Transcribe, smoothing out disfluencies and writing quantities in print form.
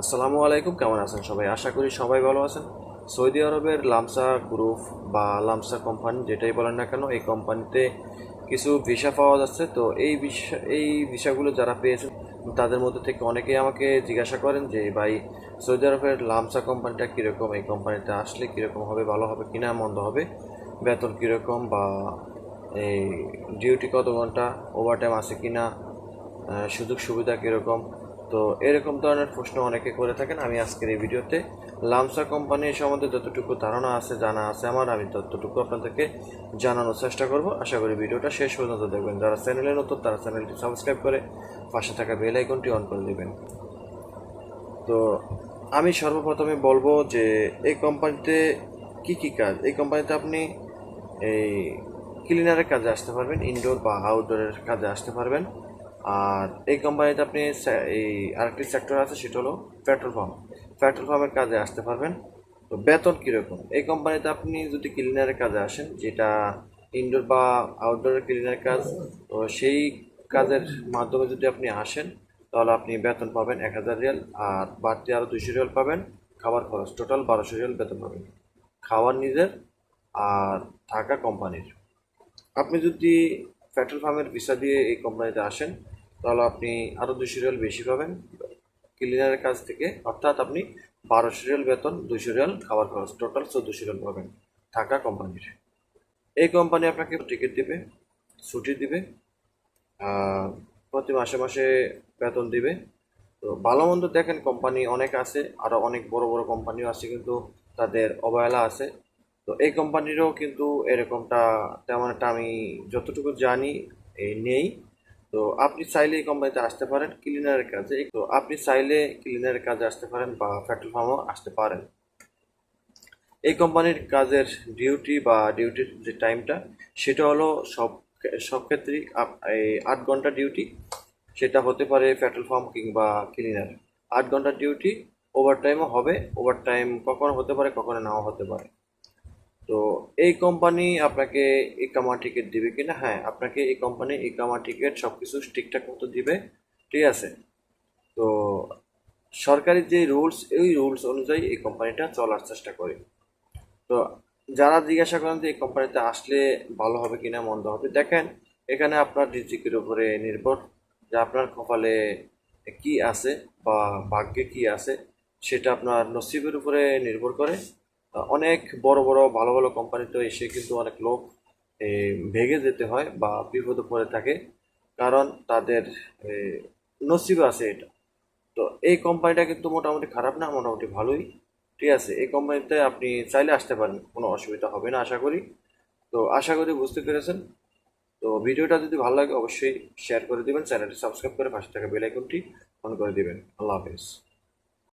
আসসালামু আলাইকুম, কেমন আছেন সবাই? আশা করি সবাই ভালো আছেন। সৌদি আরবের লামসা গ্রুপ বা লামসা কোম্পানি যেটাই বলেন না কেন, এই কোম্পানিতে কিছু ভিসা পাওয়া যাচ্ছে। তো এই ভিসাগুলো যারা পেয়েছেন তাদের মধ্যে থেকে অনেকেই আমাকে জিজ্ঞাসা করেন যে ভাই, সৌদি আরবের লামসা কোম্পানিটা কীরকম, এই কোম্পানিতে আসলে কীরকম হবে, ভালো হবে কিনা মন্দ হবে, বেতন কীরকম, বা এই ডিউটি কত ঘন্টা, ওভারটাইম আছে কিনা, সুযোগ সুবিধা কীরকম। তো এরকম ধরনের প্রশ্ন অনেকে করে থাকেন। আমি আজকের এই ভিডিওতে লামসা কোম্পানির সম্বন্ধে যতটুকু ধারণা আছে, জানা আছে আমার, আমি ততটুকু আপনাদেরকে জানানোর চেষ্টা করব। আশা করি ভিডিওটা শেষ পর্যন্ত দেখবেন। যারা চ্যানেলে নতুন তারা চ্যানেলটি সাবস্ক্রাইব করে পাশে থাকা বেল আইকনটি অন করে দেবেন। তো আমি সর্বপ্রথমে বলবো যে এই কোম্পানিতে কি কি কাজ। এই কোম্পানিতে আপনি এই ক্লিনারের কাজে আসতে পারবেন, ইনডোর বা আউটডোরের কাজে আসতে পারবেন। আর এই কোম্পানিতে আপনি এই আরেকটি সেক্টর আছে, সেটা হলো পেট্রোল পাম্পের কাজে আসতে পারবেন। তো বেতন কীরকম, এই কোম্পানিতে আপনি যদি ক্লিনারের কাজে আসেন, যেটা ইনডোর বা আউটডোরের ক্লিনার কাজ, তো সেই কাজের মাধ্যমে যদি আপনি আসেন তাহলে আপনি বেতন পাবেন 1000 রিয়াল, আর বাড়তি আরও 200 রিয়াল পাবেন খাবার খরচ, টোটাল 1200 রিয়াল বেতন পাবেন। খাওয়ার নিজের, আর থাকা কোম্পানির। আপনি যদি পেট্রোল পাম্পের ভিসা দিয়ে এই কোম্পানিতে আসেন তাহলে আপনি আরও 200 রিয়াল বেশি পাবেন ক্লিনারের কাছ থেকে, অর্থাৎ আপনি 1200 রিয়াল বেতন, 200 রিয়াল খাবার খরচ, টোটাল 1400 রিয়াল পাবেন থাকা কোম্পানির। এই কোম্পানি আপনাকে টিকিট দিবে, ছুটি দিবে, প্রতি মাসে মাসে বেতন দিবে। তো ভালো মন্দ দেখেন, কোম্পানি অনেক আছে, আরও অনেক বড় বড় কোম্পানিও আছে, কিন্তু তাদের অবহেলা আছে। তো এই কোম্পানিরও কিন্তু এরকমটা তেমন একটা আমি যতটুকু জানি নেই। তো আপনি চাইলে এই কোম্পানিতে আসতে পারেন ক্লিনারের কাজে। তো আপনি চাইলে ক্লিনারের কাজে আসতে পারেন বা পেট্রোল পাম্পও আসতে পারেন। এই কোম্পানির কাজের ডিউটির যে টাইমটা, সেটা হলো সব সব ক্ষেত্রেই এই 8 ঘন্টা ডিউটি। সেটা হতে পারে পেট্রোল পাম্প কিংবা ক্লিনার। 8 ঘন্টার ডিউটি, ওভারটাইমও হবে। ওভারটাইম কখনো হতে পারে, কখনো নাও হতে পারে। তো এই কোম্পানি আপনাকে ইকামা টিকিট দিবে কিনা? হ্যাঁ, আপনাকে এই কোম্পানি ইকামা টিকিট সব কিছু ঠিকঠাক মতো দিবে। ঠিক আছে। তো সরকারি যে রুলস, এই রুলস অনুযায়ী এই কোম্পানিটা চলার চেষ্টা করে। তো যারা জিজ্ঞাসা করেন যে এই কোম্পানিতে আসলে ভালো হবে কিনা মন্দ হবে, দেখেন এখানে আপনার রিজিকের উপরে নির্ভর, যে আপনার কপালে কি আছে বা ভাগ্যে কি আছে, সেটা আপনার নসিবের উপরে নির্ভর করে। অনেক বড় বড় ভালো ভালো কোম্পানিতে এসে কিন্তু অনেক লোক ভেগে যেতে হয় বা বিপদে পড়ে থাকে, কারণ তাদের এ, নসিবে আছে এটা। তো এই কোম্পানিটা কিন্তু মোটামুটি খারাপ না, মোটামুটি ভালোই। ঠিক আছে, এই কোম্পানিতে আপনি চাইলে আসতে পারেন, কোনো অসুবিধা হবে না আশা করি। তো আশা করি বুঝতে পেরেছেন। তো ভিডিওটা যদি ভালো লাগে অবশ্যই শেয়ার করে দিবেন, চ্যানেলটি সাবস্ক্রাইব করে পাশে থাকা বেল আইকনটি অন করে দিবেন। আল্লাহ হাফেজ।